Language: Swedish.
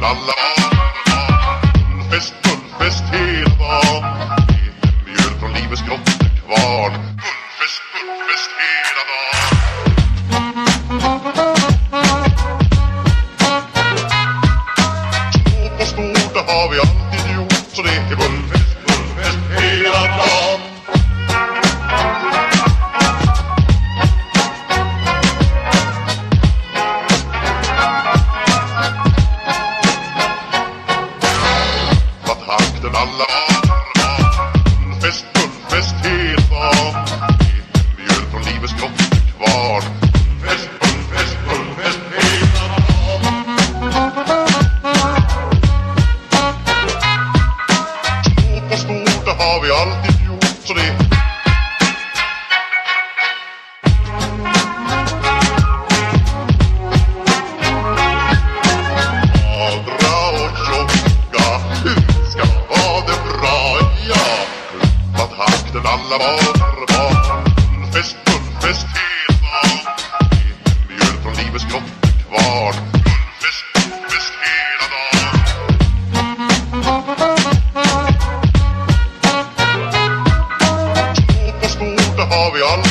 takten alla Fullfest hela dagen. Mjöl från livets grottekvarn. Fullfest hela dagen. Stort och stort, det har vi alltid gjort. Så det är fullfest hela dagen. Takten alla fullfest hela dagen. Mjöl från livets grottekvarn. Fullfest hela dagen. Stort och stort, det har vi alltid gjort. Så det Adra och tjocka ska ha det bra, ja. Klappa takten alla barn. Fullfest hela dagen. Mjöl från livets grottekvarn. Fullfest hela dagen. Stort och stort, det har vi alla